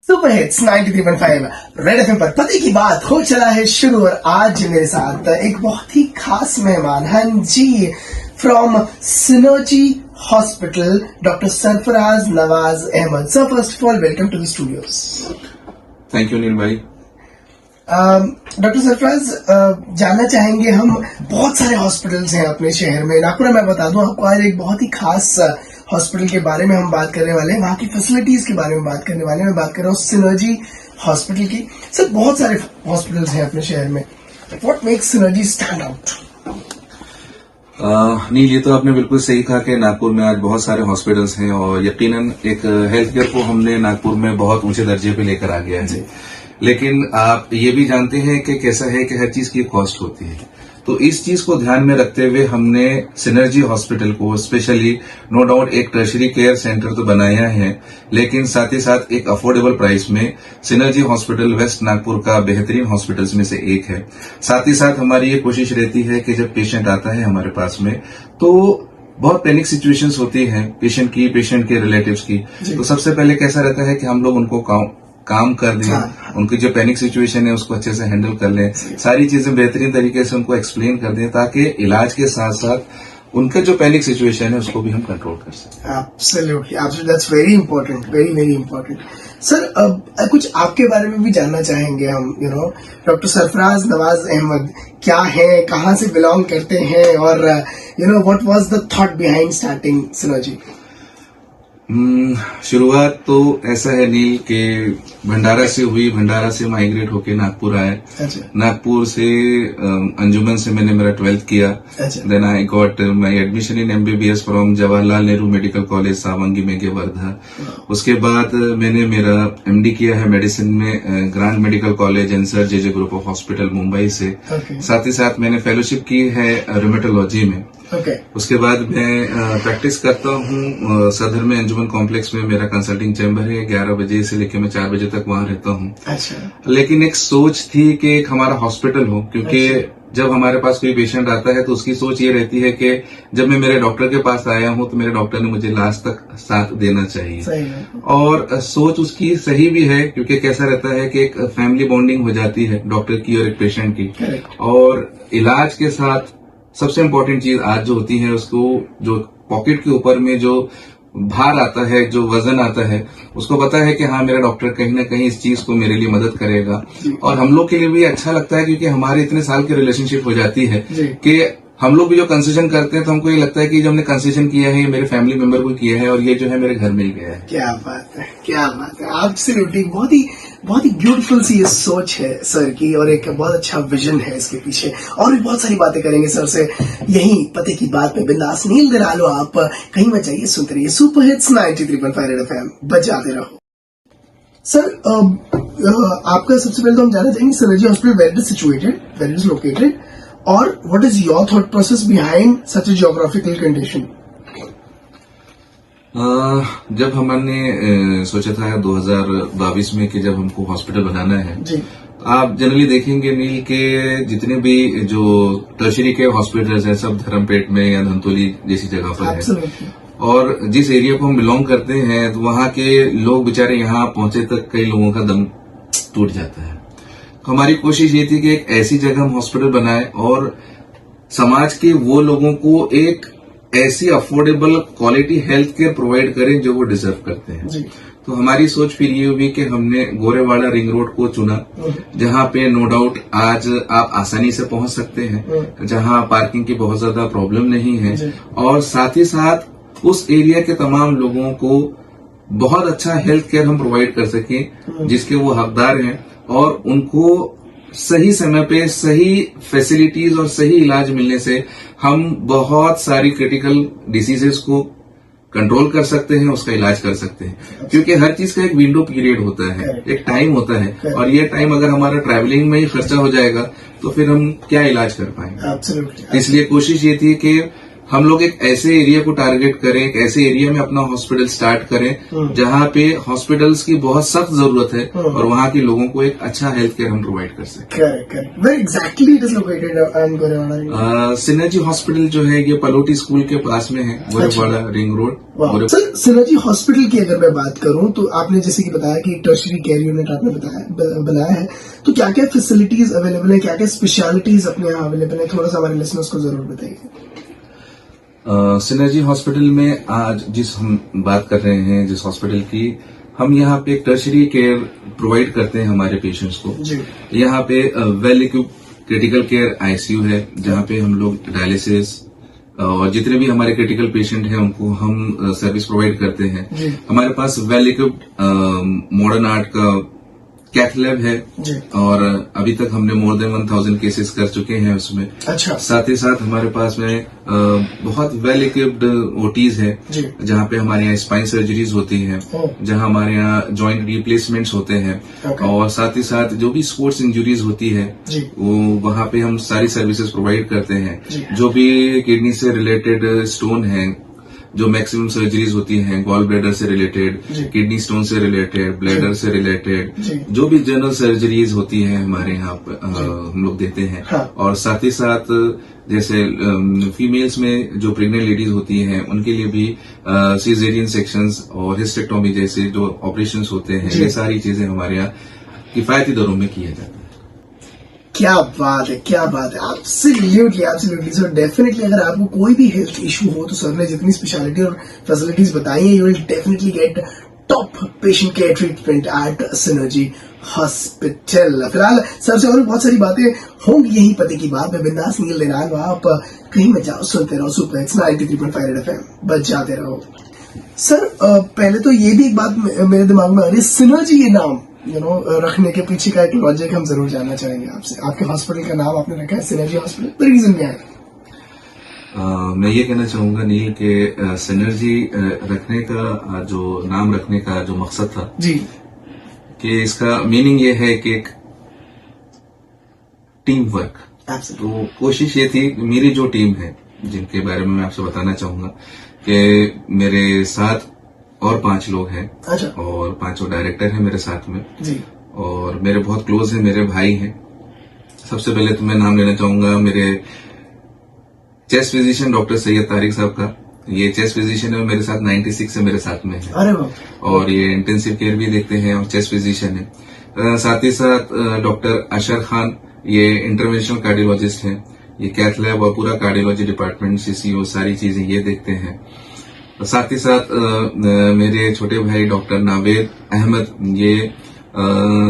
Super hits 93.5 Red FM पर पति की बात हो चला है शुरू। और आज मेरे साथ एक बहुत ही खास मेहमान, हाँ जी, from synergy hospital, doctor Sarfaraz Nawaz Ahmed. Sir, first of all welcome to the studios. Thank you Neel भाई। डॉक्टर सरफराज, जानना चाहेंगे हम, बहुत सारे हॉस्पिटल्स हैं अपने शहर में। नागपुर में बता दूं आपको, आज एक बहुत ही खास हॉस्पिटल के बारे में हम बात करने वाले हैं, वहां की फैसिलिटीज के बारे में बात करने वाले हैं। मैं बात कर रहा हूँ सिनर्जी हॉस्पिटल की। सर, बहुत सारे हॉस्पिटल्स हैं अपने शहर में, what makes synergy stand out? Neel, ये तो आपने बिल्कुल सही कहा कि नागपुर में आज बहुत सारे हॉस्पिटल्स हैं और यकीनन एक हेल्थ केयर को हमने नागपुर में बहुत ऊंचे दर्जे पे लेकर आ गया है। लेकिन आप ये भी जानते हैं कि कैसा है कि हर चीज की कॉस्ट होती है, तो इस चीज को ध्यान में रखते हुए हमने सिनर्जी हॉस्पिटल को स्पेशली नो डाउट एक टर्शरी केयर सेंटर तो बनाया है, लेकिन साथ ही साथ एक अफोर्डेबल प्राइस में सिनर्जी हॉस्पिटल वेस्ट नागपुर का बेहतरीन हॉस्पिटल्स में से एक है। साथ ही साथ हमारी ये कोशिश रहती है कि जब पेशेंट आता है हमारे पास में, तो बहुत पैनिक सिचुएशंस होती हैं पेशेंट की, पेशेंट के रिलेटिव्स की, तो सबसे पहले कैसा रहता है कि हम लोग उनको काम कर दें, उनकी जो पैनिक सिचुएशन है उसको अच्छे से हैंडल कर लें, सारी चीजें बेहतरीन तरीके से उनको एक्सप्लेन कर दें, ताकि इलाज के साथ साथ उनका जो पैनिक सिचुएशन है उसको भी हम कंट्रोल कर सकें। Absolutely, that's very important, very very important. Sir, कुछ आपके बारे में भी जानना चाहेंगे हम। डॉक्टर सरफराज नवाज अहमद क्या है, कहाँ से बिलोंग करते हैं, और what was the thought behind starting synergy? शुरुआत तो ऐसा है नील के भंडारा से हुई, भंडारा से माइग्रेट होके नागपुर आए। नागपुर से अंजुमन से मैंने मेरा 12th किया। Then I got my admission in MBBS from Jawaharlal Nehru medical college Sawangi Meghe Wardha. उसके बाद मैंने मेरा एमडी किया है मेडिसिन में grant medical college and sir JJ group of hospital Mumbai से। साथ ही साथ मैंने फेलोशिप की है रोमेटोलॉजी में। उसके बाद मैं प्रैक्टिस करता हूँ सदर में अंजुमन कॉम्प्लेक्स में। मेरा कंसल्टिंग चैम्बर है, 11 बजे से लेकर मैं 4 बजे तक वहां रहता हूँ। अच्छा। लेकिन एक सोच थी कि एक हमारा हॉस्पिटल हो, क्योंकि जब हमारे पास कोई पेशेंट आता है तो उसकी सोच ये रहती है कि जब मैं मेरे डॉक्टर के पास आया हूं तो मेरे डॉक्टर ने मुझे लास्ट तक साथ देना चाहिए। और सोच उसकी सही भी है, क्योंकि कैसा रहता है कि एक फैमिली बॉन्डिंग हो जाती है डॉक्टर की और एक पेशेंट की। और इलाज के साथ सबसे इम्पोर्टेंट चीज आज जो होती है, उसको जो पॉकेट के ऊपर में जो भार आता है, जो वजन आता है, उसको पता है कि हाँ मेरा डॉक्टर कहीं ना कहीं इस चीज को मेरे लिए मदद करेगा। और हम लोग के लिए भी अच्छा लगता है, क्योंकि हमारे इतने साल की रिलेशनशिप हो जाती है कि हम लोग भी जो कंसेशन करते हैं तो हमको ये लगता है कि जो हमने कंसेशन किया है ये मेरे फैमिली मेंबर को किया है और ये जो है मेरे घर में ही गया है। क्या बात है, क्या बात है। आपसे रोटी बहुत ही ब्यूटीफुल सी ये सोच है सर की, और एक बहुत अच्छा विजन है इसके पीछे। और भी बहुत सारी बातें करेंगे सर से यही पति की बात में। बिंदास नील दिरालो, आप कहीं मत जाइए, सुनते रहिए सुपर हिट्स 93.5 रेड एफएम, बजाते रहो। सर, आपका सबसे पहले तो हम जानना चाहेंगे synergy hospital where it is situated, where it is located, और what is your thought process behind such a geographical condition? जब हमने सोचा था 2022 में कि जब हमको हॉस्पिटल बनाना है जी, तो आप जनरली देखेंगे नील के जितने भी जो टर्शरी के हॉस्पिटल्स हैं सब धर्मपेट में या धंतोली जैसी जगह पर है। और जिस एरिया को हम बिलोंग करते हैं तो वहां के लोग बेचारे यहाँ पहुंचे तक कई लोगों का दम टूट जाता है। तो हमारी कोशिश ये थी कि एक ऐसी जगह हम हॉस्पिटल बनाए और समाज के वो लोगों को एक ऐसी affordable quality health care provide करें जो वो डिजर्व करते हैं जी। तो हमारी सोच फिर ये हुई कि हमने गोरेवाड़ा रिंग रोड को चुना, जहां पे नो डाउट आज आप आसानी से पहुंच सकते हैं, जहां पार्किंग की बहुत ज्यादा प्रॉब्लम नहीं है, और साथ ही साथ उस एरिया के तमाम लोगों को बहुत अच्छा हेल्थ केयर हम प्रोवाइड कर सकें जिसके वो हकदार हैं, और उनको सही समय पे सही फैसिलिटीज और सही इलाज मिलने से हम बहुत सारी क्रिटिकल डिसीजेस को कंट्रोल कर सकते हैं, उसका इलाज कर सकते हैं। क्योंकि हर चीज का एक विंडो पीरियड होता है, एक टाइम होता है, और ये टाइम अगर हमारा ट्रैवलिंग में ही खर्चा हो जाएगा तो फिर हम क्या इलाज कर पाएंगे। इसलिए कोशिश ये थी कि हम लोग एक ऐसे एरिया को टारगेट करें, एक ऐसे एरिया में अपना हॉस्पिटल स्टार्ट करें जहां पे हॉस्पिटल्स की बहुत सख्त जरूरत है और वहां के लोगों को एक अच्छा हेल्थ केयर हम प्रोवाइड कर सकें। Correct. Where exactly it is located in Gorewada? Synergy Hospital जो है ये पलोटी स्कूल के पास में है, Gorewada ring road. Sir, Synergy Hospital की अगर मैं बात करूं तो आपने जैसे कि बताया कि टर्शरी केयर यूनिट आपने बनाया है, तो क्या क्या फैसिलिटीज अवेलेबल है, क्या क्या स्पेशलिटीज अपने यहाँ अवेलेबल है, थोड़ा सा हमारे लिसनर्स को जरूर बताइए। सिनर्जी हॉस्पिटल में आज जिस हम बात कर रहे हैं, जिस हॉस्पिटल की, हम यहाँ पे एक टर्शरी केयर प्रोवाइड करते हैं हमारे पेशेंट्स को। यहाँ पे well equipped critical care ICU है, जहाँ पे हम लोग डायलिसिस और जितने भी हमारे क्रिटिकल पेशेंट हैं उनको हम सर्विस प्रोवाइड करते हैं। हमारे पास वेल इक्विप्ड मॉडर्न आर्ट का कैथ लैब है और अभी तक हमने मोर देन 1000 केसेस कर चुके हैं उसमें। अच्छा। साथ ही साथ हमारे पास में बहुत वेल इक्विप्ड ओटीज है, जहाँ पे हमारे यहाँ स्पाइन सर्जरीज होती हैं, जहाँ हमारे यहाँ जॉइंट रिप्लेसमेंट्स होते हैं और साथ ही साथ जो भी स्पोर्ट्स इंजरीज होती है वो वहाँ पे हम सारी सर्विसेज प्रोवाइड करते हैं। जो भी किडनी से रिलेटेड स्टोन है, जो मैक्सिमम सर्जरीज होती हैं, गॉल ब्लैडर से रिलेटेड, किडनी स्टोन से रिलेटेड, ब्लैडर से रिलेटेड, जो भी जनरल सर्जरीज होती हैं हमारे यहाँ हम लोग देते हैं। और साथ ही साथ जैसे फीमेल्स में जो प्रेग्नेंट लेडीज होती हैं उनके लिए भी सीजेरियन सेक्शंस और हिस्टेक्टोमी जैसे जो ऑपरेशंस होते हैं, ये सारी चीजें हमारे यहाँ किफायती दरों में किया जाता है। क्या बात है, क्या बात है। एब्सोल्युटली सर, डेफिनेटली अगर आपको कोई भी हेल्थ इशू हो तो सर ने जितनी स्पेशलिटी और फैसिलिटीज बताई है, you will definitely get top patient care treatment at synergy hospital. फिलहाल सर से और बहुत सारी बातें होंगी, यही पते की बात में बिंदास नील देनान। आप कहीं मत जाओ, सुनते रहो सुपर हिट्स 93.5 रेड एफएम, बच जाते रहो। सर, पहले तो ये भी एक बात मेरे दिमाग में आ रही है, सिनर्जी ये नाम रखने के पीछे का एक लॉजिक हम जरूर जानना चाहेंगे आपसे। आपके हॉस्पिटल का नाम आपने रखा है सिनर्जी हॉस्पिटल, तो रीजन क्या है? मैं ये कहना चाहूंगा नील के सिनर्जी रखने का जो नाम रखने का जो मकसद था जी, कि इसका मीनिंग ये है कि एक टीम वर्क। तो कोशिश ये थी, मेरी जो टीम है जिनके बारे में मैं आपसे बताना चाहूंगा कि मेरे साथ और 5 लोग हैं। अच्छा। और 5 डायरेक्टर हैं मेरे साथ में जी। और मेरे बहुत क्लोज हैं, मेरे भाई हैं। सबसे पहले तो मैं नाम लेना चाहूंगा मेरे chest physician doctor Syed Tariq साहब का। ये चेस्ट फिजिशियन है, मेरे साथ 96 से मेरे साथ में है। अरे वाह। और ये इंटेंसिव केयर भी देखते हैं और चेस्ट फिजिशियन है। साथ ही साथ डॉक्टर अशर खान, ये इंटरवेंशनल कार्डियोलॉजिस्ट हैं। ये कैथ लैब और पूरा कार्डियोलॉजी डिपार्टमेंट, सीसीओ, सारी चीजें ये देखते हैं। साथ ही साथ मेरे छोटे भाई डॉक्टर नावेद अहमद, ये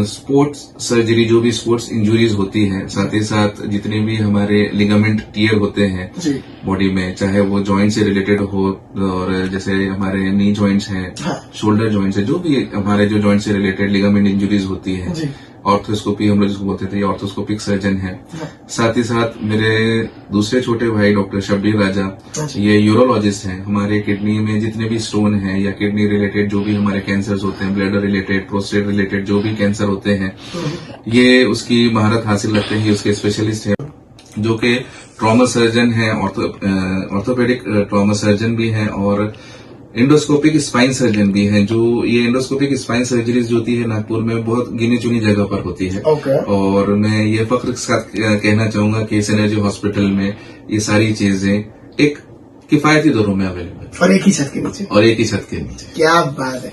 स्पोर्ट्स सर्जरी, जो भी स्पोर्ट्स इंजुरीज होती है, साथ ही साथ जितने भी हमारे लिगामेंट टियर होते हैं बॉडी में, चाहे वो जॉइंट से रिलेटेड हो और जैसे हमारे नी जॉइंट्स हैं, शोल्डर जॉइंट्स है, जो भी हमारे जो जॉइंट से रिलेटेड लिगामेंट इंजुरीज होती है, ऑर्थोस्कोपी हम लोग जिसको बोलते थे, ये ऑर्थोस्कोपिक सर्जन है। साथ ही साथ मेरे दूसरे छोटे भाई डॉक्टर शब्बीर राजा, ये यूरोलॉजिस्ट हैं। हमारे किडनी में जितने भी स्टोन हैं या किडनी रिलेटेड जो भी हमारे कैंसर्स होते हैं, ब्लैडर रिलेटेड, प्रोस्टेट रिलेटेड जो भी कैंसर होते हैं, ये उसकी महारत हासिल रखते हैं। ये उसके स्पेशलिस्ट है, जो कि ट्रॉमा सर्जन है, ऑर्थोपेडिक ट्रॉमा सर्जन भी है और एंडोस्कोपिक स्पाइन सर्जन भी है। जो ये एंडोस्कोपिक स्पाइन सर्जरीज जो होती है नागपुर में बहुत गिनी चुनी जगह पर होती है। और मैं ये फख्र के साथ कहना चाहूंगा कि सिनर्जी हॉस्पिटल में ये सारी चीजें एक किफायती दरों में अवेलेबल और एक ही छत के नीचे। क्या बात है,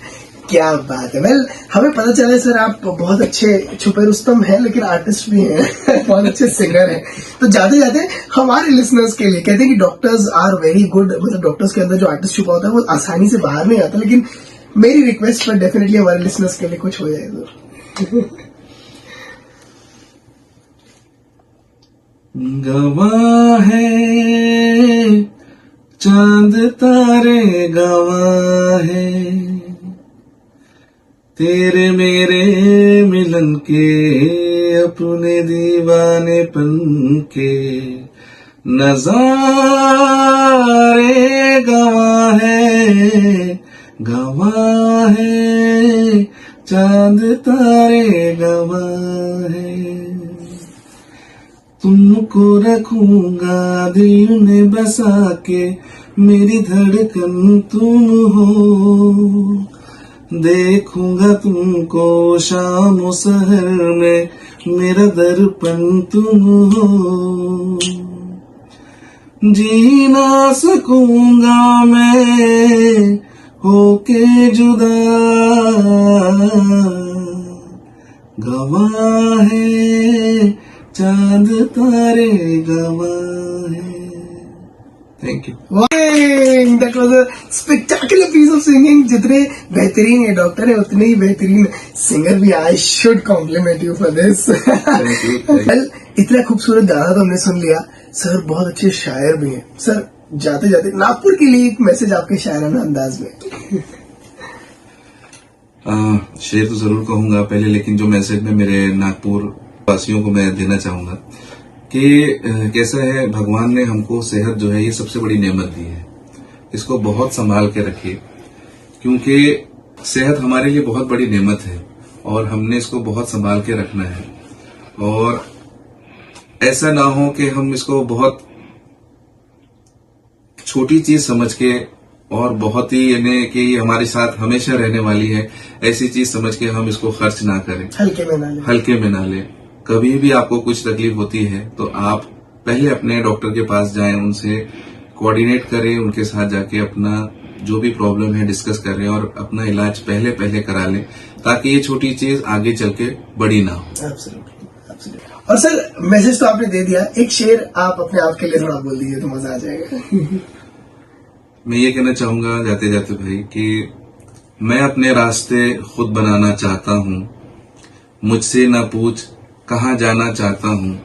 क्या बात है। वेल, हमें पता चला है सर आप बहुत अच्छे छुपे रुस्तम हैं, लेकिन आर्टिस्ट भी हैं बहुत अच्छे सिंगर हैं। तो जाते जाते हमारे लिसनर्स के लिए कहते हैं कि डॉक्टर्स आर वेरी गुड, मतलब डॉक्टर्स के अंदर जो आर्टिस्ट छुपा होता है वो आसानी से बाहर नहीं आता, लेकिन मेरी रिक्वेस्ट पर डेफिनेटली हमारे लिसनर्स के लिए कुछ हो जाए तो। गवाह है चांद तारे, गवाह है तेरे मेरे मिलन के, अपने दीवानेपन के नजारे, गवाह है चांद तारे, गवाह है। तुमको रखूंगा दिल में बसा के, मेरी धड़कन तुम हो। देखूंगा तुमको शाम और सहर में, मेरा दर्पण तुम हो। जी ना सकूंगा मैं होके जुदा, गवाह है चांद तारे, गवाह है। Thank you. That was a spectacular piece of singing. जितने बेहतरीन ये डॉक्टर है उतने ही बेहतरीन सिंगर भी। I should compliment you for this. Thank you. Well, इतना खूबसूरत गाना तो हमने सुन लिया। सर बहुत अच्छे शायर भी हैं। सर जाते जाते नागपुर के लिए एक मैसेज आपके शायराना अंदाज में। शेर तो जरूर कहूंगा पहले, लेकिन जो मैसेज में मेरे नागपुर वासियों को मैं देना चाहूंगा कि कैसा है, भगवान ने हमको सेहत जो है ये सबसे बड़ी नेमत दी है। इसको बहुत संभाल के रखिए, क्योंकि सेहत हमारे लिए बहुत बड़ी नेमत है और हमने इसको बहुत संभाल के रखना है। और ऐसा ना हो कि हम इसको बहुत छोटी चीज समझ के और बहुत ही यानी कि ये हमारे साथ हमेशा रहने वाली है, ऐसी चीज समझ के हम इसको खर्च ना करें, हल्के में ना लें। कभी भी आपको कुछ तकलीफ होती है तो आप पहले अपने डॉक्टर के पास जाएं, उनसे कोऑर्डिनेट करें, उनके साथ जाके अपना जो भी प्रॉब्लम है डिस्कस करें और अपना इलाज पहले करा लें, ताकि ये छोटी चीज आगे चल के बड़ी ना हो। Absolutely. और सर मैसेज तो आपने दे दिया, एक शेर आप अपने आप के लिए थोड़ा बोल दीजिए तो मजा आ जाएगा। मैं ये कहना चाहूंगा जाते जाते भाई कि मैं अपने रास्ते खुद बनाना चाहता हूँ, मुझसे न पूछ कहाँ जाना चाहता हूँ,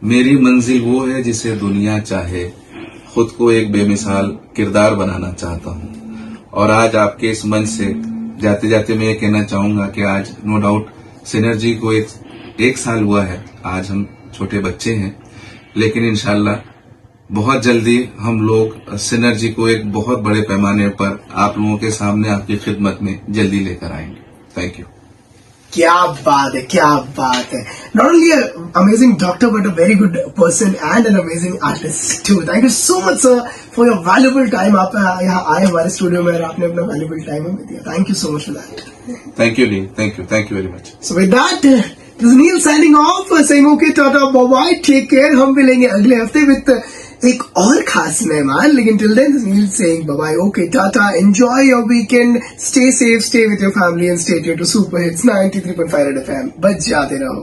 मेरी मंजिल वो है जिसे दुनिया चाहे, खुद को एक बेमिसाल किरदार बनाना चाहता हूँ। और आज आपके इस मंच से जाते जाते मैं ये कहना चाहूंगा कि आज नो डाउट सिनर्जी को एक साल हुआ है, आज हम छोटे बच्चे हैं, लेकिन इंशाल्लाह बहुत जल्दी हम लोग सिनर्जी को एक बहुत बड़े पैमाने पर आप लोगों के सामने आपकी खिदमत में जल्दी लेकर आएंगे। Thank you. क्या बात है, क्या बात है। Not only amazing doctor but a very good person and an amazing artist too. Thank you so much sir for your valuable time. आप यहाँ आए हमारे स्टूडियो में और आपने अपना वैल्यूबल टाइम हमें दिया। Thank you so much for that. Thank you Neel, thank you very much. So with that this is Neel signing off, saying okay tata bye bye, take care. हम मिलेंगे अगले हफ्ते विद एक और खास मेहमान, लेकिन till then Neel saying bye bye, okay tata, enjoy your weekend, stay safe, stay with your family and stay tuned to super hits 93.5 Red FM. बच जाते रहो।